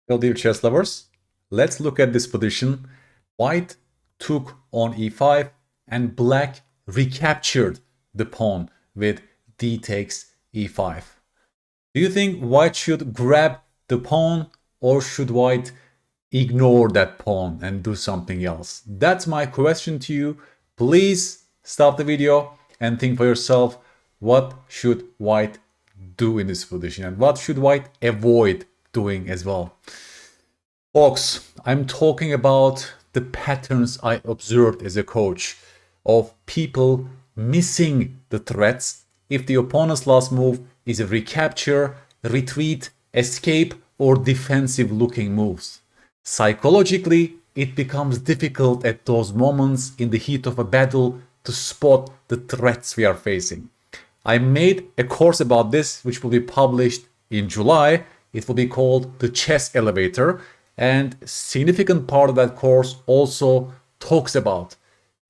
Well, dear chess lovers, let's look at this position. White took on e5 and black recaptured the pawn with d takes e5. Do you think white should grab the pawn or should white ignore that pawn and do something else? That's my question to you. Please stop the video and think for yourself, what should white do in this position and what should white avoid doing as well? Folks, I'm talking about the patterns I observed as a coach of people missing the threats if the opponent's last move is a recapture, retreat, escape, or defensive looking moves. Psychologically, it becomes difficult at those moments in the heat of a battle to spot the threats we are facing. I made a course about this which will be published in July. It will be called the Chess Elevator, and a significant part of that course also talks about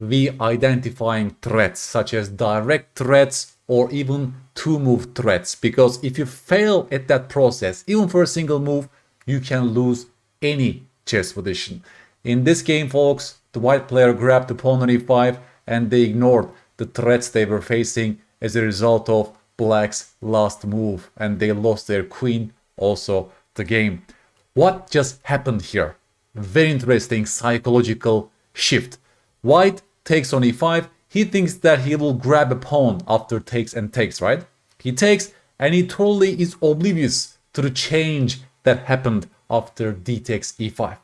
we identifying threats such as direct threats or even two-move threats, because if you fail at that process, even for a single move, you can lose any chess position. In this game, folks, the white player grabbed the pawn on e5 and they ignored the threats they were facing as a result of black's last move, and they lost their queen, also the game. What just happened here? Very interesting psychological shift. White takes on e5. He thinks that he will grab a pawn after takes and takes, right? He takes and he totally is oblivious to the change that happened after d takes e5.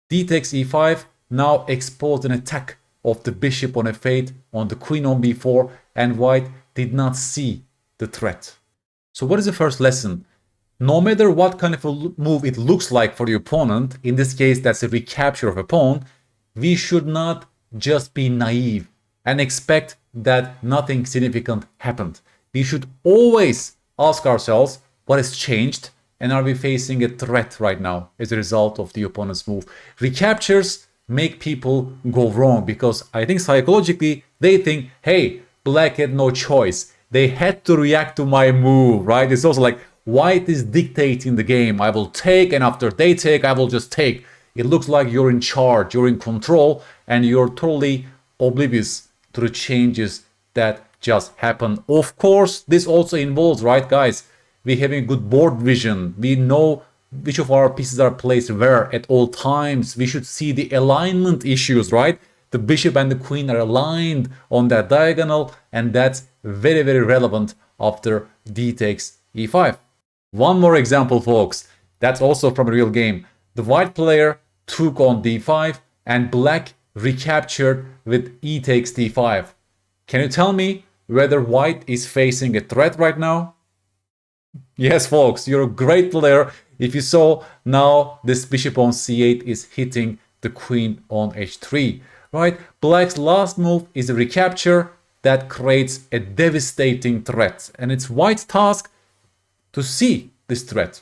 D takes e5 now exposed an attack of the bishop on f8 on the queen on b4, and white did not see the threat. So what is the first lesson? No matter what kind of a move it looks like for the opponent, in this case that's a recapture of a pawn, we should not just be naive and expect that nothing significant happened. We should always ask ourselves what has changed and are we facing a threat right now as a result of the opponent's move. Recaptures make people go wrong because I think psychologically they think, hey, black had no choice. They had to react to my move, right? It's also like white is dictating the game. I will take, and after they take, I will just take. It looks like you're in charge, you're in control, and you're totally oblivious to the changes that just happened. Of course, this also involves, right, guys, we having good board vision. We know which of our pieces are placed where at all times. We should see the alignment issues, right? The bishop and the queen are aligned on that diagonal, and that's very, very relevant after d takes e5. One more example, folks. That's also from a real game. The white player took on d5 and black recaptured with e takes d5. Can you tell me whether white is facing a threat right now? Yes, folks, you're a great player. If you saw now this bishop on c8 is hitting the queen on h3, right? Black's last move is a recapture that creates a devastating threat, and it's white's task to see this threat.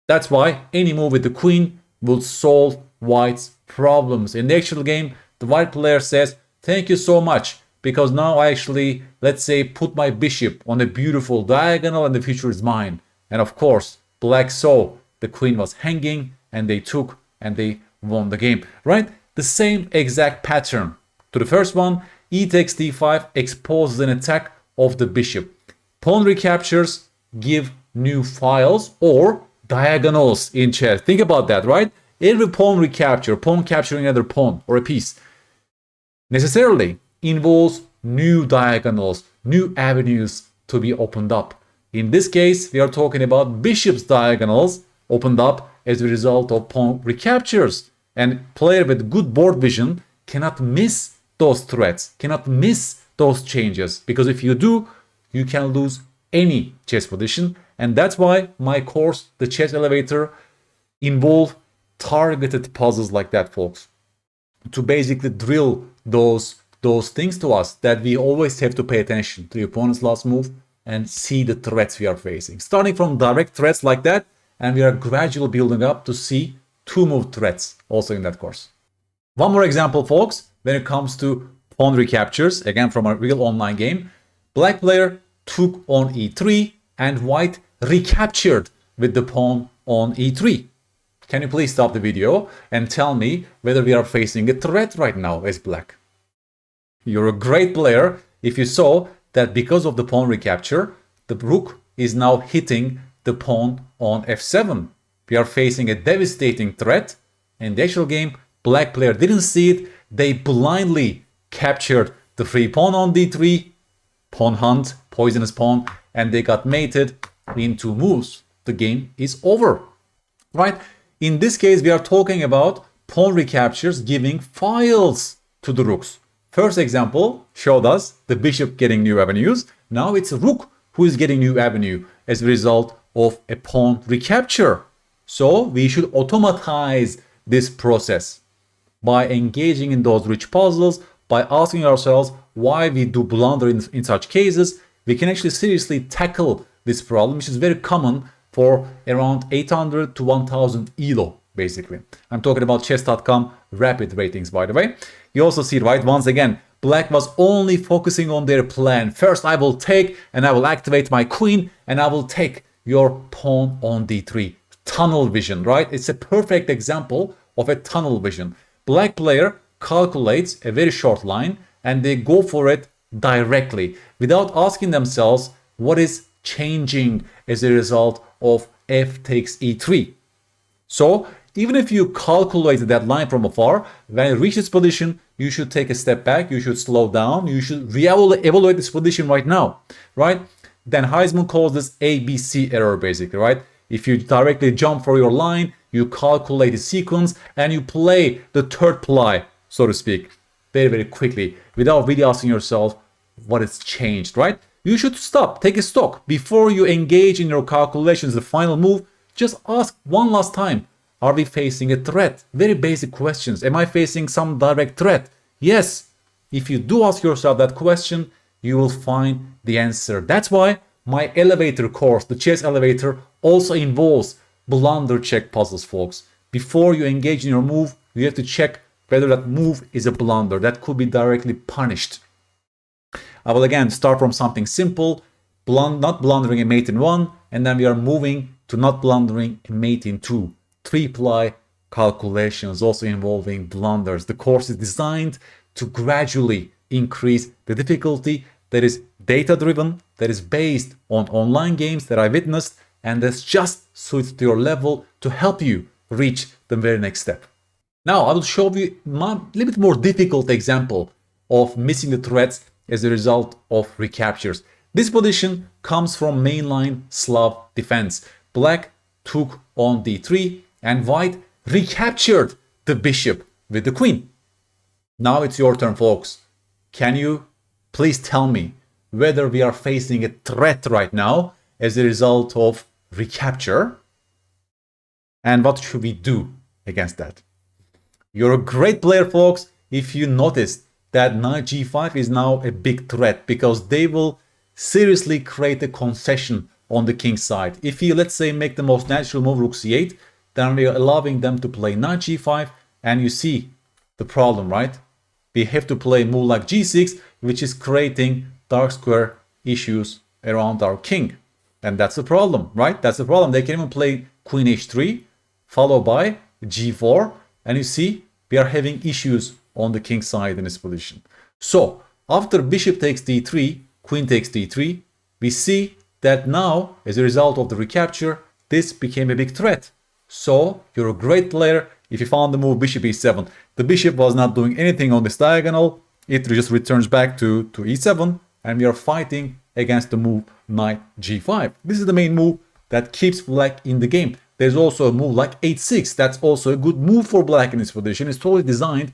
That's why any move with the queen will solve white's problems. In the actual game, the white player says, thank you so much, because now I actually, let's say, put my bishop on a beautiful diagonal and the future is mine. And of course, black saw the queen was hanging and they took and they won the game, right? The same exact pattern to the first one. E takes d5 exposes an attack of the bishop. Pawn recaptures give new files or diagonals in chess. Think about that, right? Every pawn recapture, pawn capturing another pawn or a piece, necessarily involves new diagonals, new avenues to be opened up. In this case, we are talking about bishop's diagonals opened up as a result of pawn recaptures. And player with good board vision cannot miss those threats, cannot miss those changes, because if you do, you can lose any chess position. And that's why my course, the Chess Elevator, involve targeted puzzles like that, folks, to basically drill those things to us that we always have to pay attention to the opponent's last move and see the threats we are facing. Starting from direct threats like that, and we are gradually building up to see two-move threats also in that course. One more example, folks, when it comes to pawn recaptures, again from a real online game. Black player took on e3 and white recaptured with the pawn on e3. Can you please stop the video and tell me whether we are facing a threat right now as black? You're a great player if you saw that because of the pawn recapture, the rook is now hitting the pawn on f7. We are facing a devastating threat. In the actual game, black player didn't see it. They blindly captured the free pawn on d3, pawn hunt, poisonous pawn, and they got mated in 2 moves. The game is over, right? In this case, we are talking about pawn recaptures giving files to the rooks. First example showed us the bishop getting new avenues. Now it's a rook who is getting new avenue as a result of a pawn recapture. So we should automatize this process by engaging in those rich puzzles, by asking ourselves why we do blunder in such cases. We can actually seriously tackle this problem, which is very common for around 800 to 1000 ELO, basically. I'm talking about chess.com rapid ratings, by the way. You also see, right, once again, black was only focusing on their plan. First, I will take and I will activate my queen and I will take your pawn on d3. Tunnel vision, right? It's a perfect example of a tunnel vision. Black player calculates a very short line and they go for it directly without asking themselves what is changing as a result of f takes e3. So even if you calculate that line from afar, when you reach this position, you should take a step back, you should slow down, you should evaluate this position right now, right? Then Heisman calls this ABC error, basically, right? If you directly jump for your line, you calculate the sequence and you play the third ply, so to speak, very, very quickly without really asking yourself what has changed, right? You should stop, take a stock before you engage in your calculations, the final move. Just ask one last time, are we facing a threat? Very basic questions. Am I facing some direct threat? Yes. If you do ask yourself that question, you will find the answer. That's why my elevator course, the chess elevator, also involves blunder check puzzles, folks. Before you engage in your move, you have to check whether that move is a blunder that could be directly punished. I will again start from something simple, not blundering a mate in 1, and then we are moving to not blundering a mate in 2. 3-ply calculations also involving blunders. The course is designed to gradually increase the difficulty that is data-driven, that is based on online games that I witnessed, and that's just suited to your level to help you reach the very next step. Now I will show you a little bit more difficult example of missing the threats as a result of recaptures. This position comes from mainline Slav defense. Black took on d3 and white recaptured the bishop with the queen. Now it's your turn, folks. Can you please tell me whether we are facing a threat right now as a result of recapture? And what should we do against that? You're a great player, folks, if you noticed that knight g5 is now a big threat because they will seriously create a concession on the king's side. If you, let's say, make the most natural move rook c8, then we are allowing them to play knight g5, and you see the problem, right? We have to play move like g6, which is creating dark square issues around our king. And that's the problem, right? That's the problem. They can even play queen h3, followed by g4, and you see we are having issues on the king's side in this position. So after bishop takes d3, queen takes d3, we see that now, as a result of the recapture, this became a big threat. So you're a great player if you found the move bishop e7. The bishop was not doing anything on this diagonal. It just returns back to e7, and we are fighting against the move knight g5. This is the main move that keeps black in the game. There's also a move like h6. That's also a good move for black in this position. It's totally designed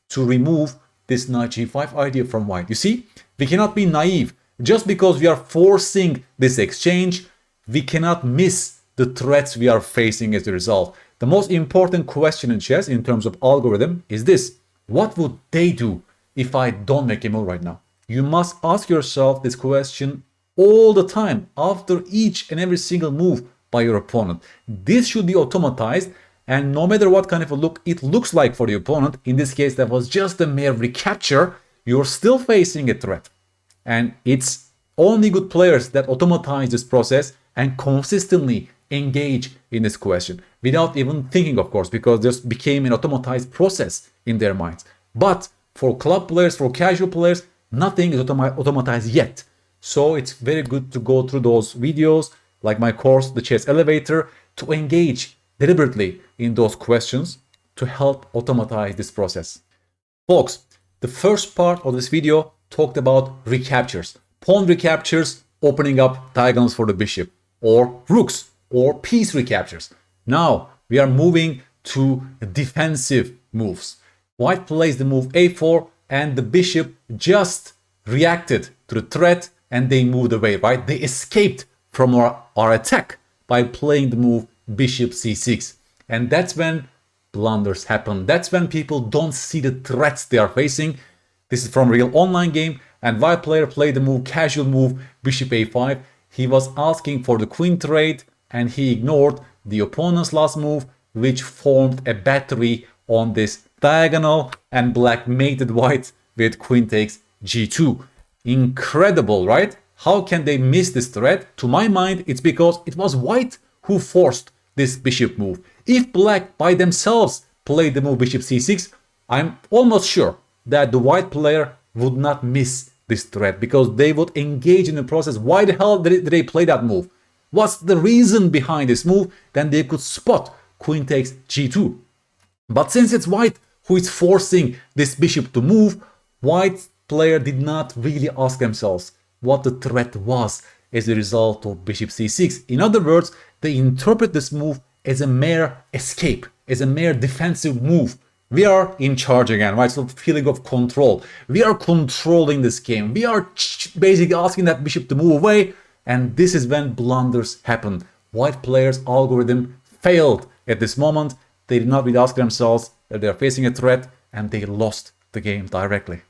to remove this knight g5 idea from white. You see, we cannot be naive. Just because we are forcing this exchange, we cannot miss the threats we are facing as a result. The most important question in chess in terms of algorithm is this: what would they do if I don't make a move right now? You must ask yourself this question all the time after each and every single move by your opponent. This should be automatized, and no matter what kind of a look it looks like for the opponent, in this case that was just a mere recapture, you're still facing a threat. And it's only good players that automatize this process and consistently engage in this question without even thinking, of course, because this became an automatized process in their minds. But for club players, for casual players, nothing is automatized yet. So it's very good to go through those videos, like my course, the Chess Elevator, to engage deliberately in those questions to help automatize this process. Folks, the first part of this video talked about recaptures. Pawn recaptures, opening up diagonals for the bishop, or rooks, or piece recaptures. Now we are moving to defensive moves. White plays the move a4 and the bishop just reacted to the threat and they moved away, right? They escaped from our attack by playing the move bishop c6. And that's when blunders happen. That's when people don't see the threats they are facing. This is from a real online game, and white player played the move, casual move, bishop a5. He was asking for the queen trade and he ignored the opponent's last move, which formed a battery on this diagonal, and black mated white with queen takes g2. Incredible, right? How can they miss this threat? To my mind, it's because it was white who forced this bishop move. If black by themselves played the move bishop c6, I'm almost sure that the white player would not miss this threat because they would engage in the process. Why the hell did they play that move? What's the reason behind this move? Then they could spot queen takes g2. But since it's white who is forcing this bishop to move, white player did not really ask themselves what the threat was as a result of bishop c6. In other words, they interpret this move as a mere escape, as a mere defensive move. We are in charge again, right? So feeling of control. We are controlling this game. We are basically asking that bishop to move away. And this is when blunders happen. White players' algorithm failed at this moment. They did not really ask themselves that they are facing a threat and they lost the game directly.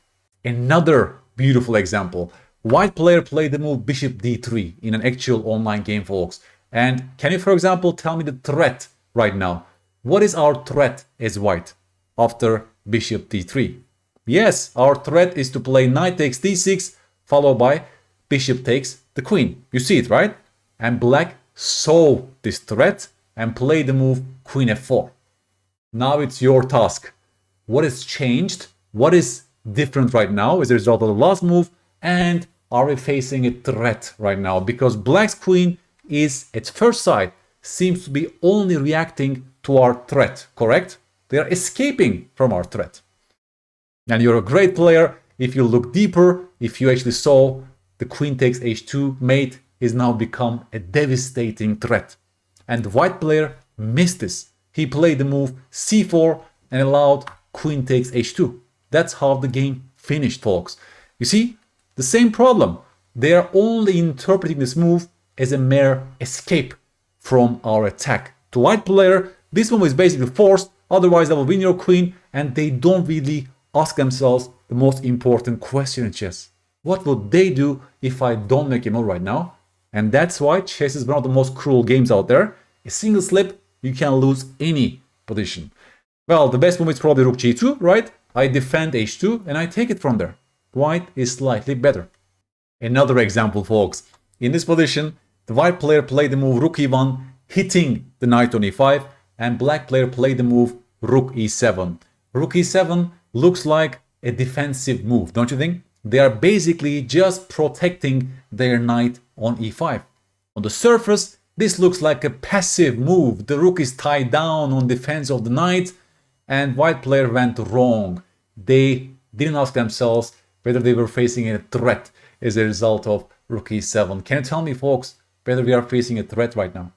Another beautiful example. White player played the move bishop d3 in an actual online game, folks. And can you, for example, tell me the threat right now? What is our threat as white after bishop d3? Yes, our threat is to play knight takes d6 followed by bishop takes the queen. You see it, right? And black saw this threat and played the move queen f4. Now it's your task. What has changed? What is different right now as a result of the last move? And are we facing a threat right now? Because black's queen is, at first sight, seems to be only reacting to our threat, correct? They are escaping from our threat. And you're a great player if you look deeper, if you actually saw the queen takes h2 mate is now become a devastating threat. And the white player missed this. He played the move c4 and allowed queen takes h2. That's how the game finished, folks. You see, the same problem. They are only interpreting this move as a mere escape from our attack. To white player, this move is basically forced, otherwise I will win your queen, and they don't really ask themselves the most important question in chess. What would they do if I don't make a move right now? And that's why chess is one of the most cruel games out there. A single slip, you can lose any position. Well, the best move is probably rook g2, right? I defend h2 and I take it from there. White is slightly better. Another example, folks. In this position, the white player played the move rook e1, hitting the knight on e5, and black player played the move rook e7. Rook e7 looks like a defensive move, don't you think? They are basically just protecting their knight on e5. On the surface, this looks like a passive move. The rook is tied down on defense of the knight, and white player went wrong. They didn't ask themselves whether they were facing a threat as a result of rook e7. Can you tell me, folks, whether we are facing a threat right now?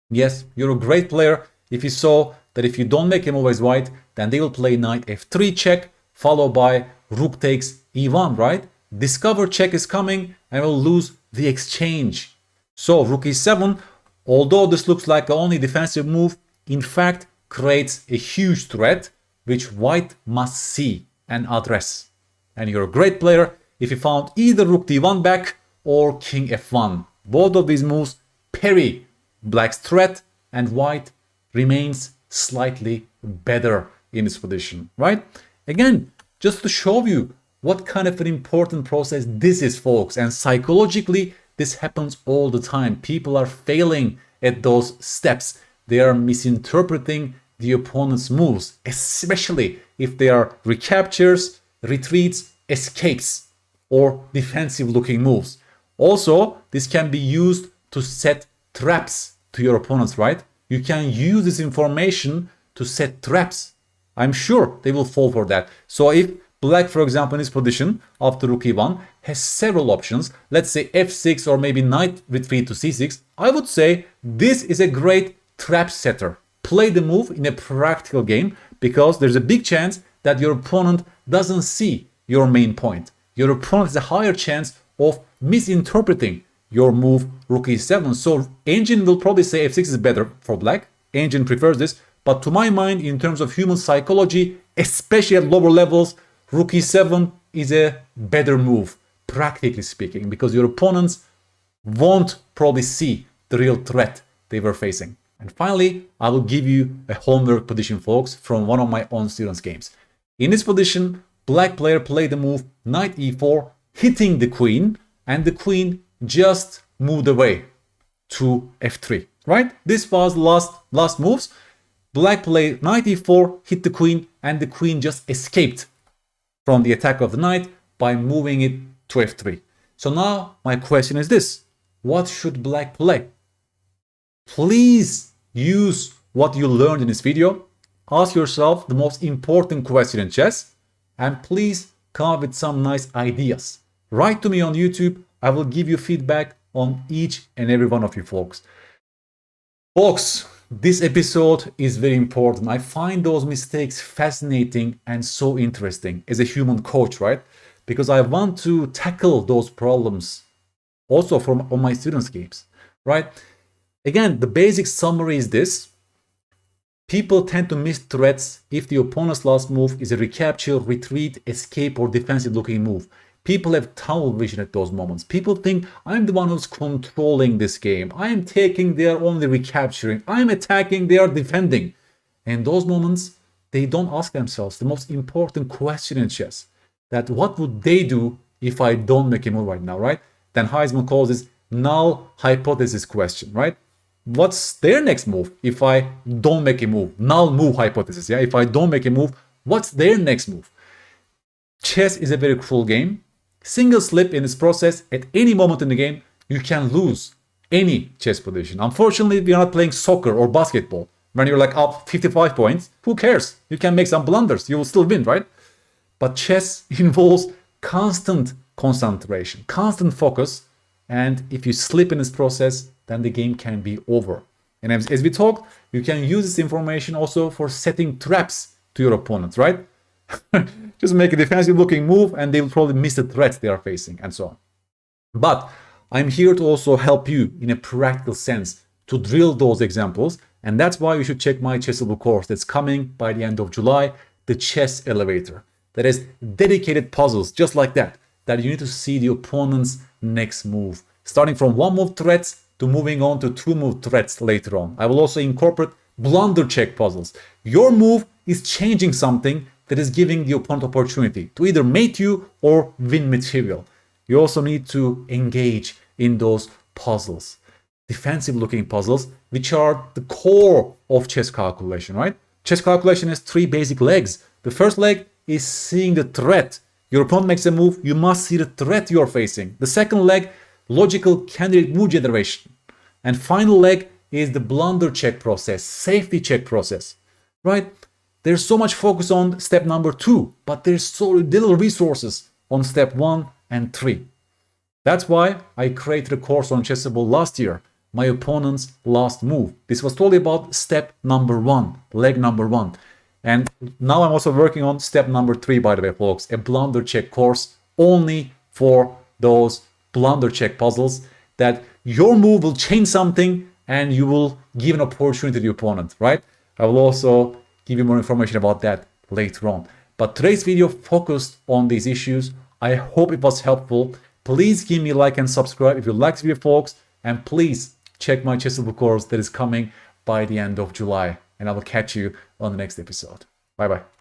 Yes, you're a great player if you saw that if you don't make a move as white, then they will play knight f3 check, followed by rook takes e1, right? Discover check is coming and we'll lose the exchange. So rook e7, although this looks like the only defensive move, in fact creates a huge threat which white must see and address. And you're a great player if you found either rook d1 back or king f1. Both of these moves parry black's threat and white remains slightly better in this position, right? Again, just to show you what kind of an important process this is, folks. And psychologically, this happens all the time. People are failing at those steps, they are misinterpreting the opponent's moves, especially if they are recaptures, retreats, escapes, or defensive looking moves. Also, this can be used to set traps to your opponents, right? You can use this information to set traps. I'm sure they will fall for that. So if black, for example, in this position after rook e1 has several options, let's say f6 or maybe knight retreat to c6, I would say this is a great trap setter. Play the move in a practical game because there's a big chance that your opponent doesn't see your main point. Your opponent has a higher chance of misinterpreting your move rook e7. So engine will probably say f6 is better for black. Engine prefers this. But to my mind, in terms of human psychology, especially at lower levels, rook e7 is a better move, practically speaking, because your opponents won't probably see the real threat they were facing. And finally, I will give you a homework position, folks, from one of my own students' games. In this position, black player played the move knight e4, hitting the queen, and the queen just moved away to f3, right? This was last moves. Black played knight e4, hit the queen, and the queen just escaped from the attack of the knight by moving it to f3. So now my question is this: what should black play? Please use what you learned in this video. Ask yourself the most important question in chess, and please come up with some nice ideas. Write to me on YouTube. I will give you feedback on each and every one of you folks. Folks, this episode is very important. I find those mistakes fascinating and so interesting as a human coach, right? Because I want to tackle those problems also from on my students' games, right? Again, the basic summary is this. People tend to miss threats if the opponent's last move is a recapture, retreat, escape, or defensive looking move. People have tunnel vision at those moments. People think, I'm the one who's controlling this game. I am taking, they are only recapturing. I'm attacking, they are defending. And those moments, they don't ask themselves the most important question in chess. That what would they do if I don't make a move right now, right? Then Heisman calls this null hypothesis question, right? What's their next move if I don't make a move? Null move hypothesis, yeah? If I don't make a move, what's their next move? Chess is a very cruel game. Single slip in this process, at any moment in the game, you can lose any chess position. Unfortunately, we are not playing soccer or basketball. When you're like up 55 points, who cares? You can make some blunders, you will still win, right? But chess involves constant concentration, constant focus, and if you slip in this process, then the game can be over. And as we talked, you can use this information also for setting traps to your opponents, right? Just make a defensive looking move and they will probably miss the threats they are facing and so on. But I'm here to also help you in a practical sense to drill those examples. And that's why you should check my Chessable course that's coming by the end of July, the Chess Elevator. That is dedicated puzzles just like that you need to see the opponent's next move. Starting from one move threats to moving on to two move threats later on. I will also incorporate blunder check puzzles. Your move is changing something that is giving the opponent opportunity to either mate you or win material. You also need to engage in those puzzles, defensive looking puzzles, which are the core of chess calculation, right? Chess calculation has three basic legs. The first leg is seeing the threat. Your opponent makes a move, you must see the threat you're facing. The second leg, logical candidate move generation. And final leg is the blunder check process, safety check process, right? There's so much focus on step number 2, but there's so little resources on step 1 and 3. That's why I created a course on Chessable last year, my opponent's last move. This was totally about step number 1, leg number 1. And now I'm also working on step number 3, by the way, folks, a blunder check course only for those blunder check puzzles that your move will change something and you will give an opportunity to the opponent, right? I will also give you more information about that later on. But today's video focused on these issues. I hope it was helpful. Please give me a like and subscribe if you like this video, folks. And please check my Chessable course that is coming by the end of July. And I will catch you on the next episode. Bye-bye.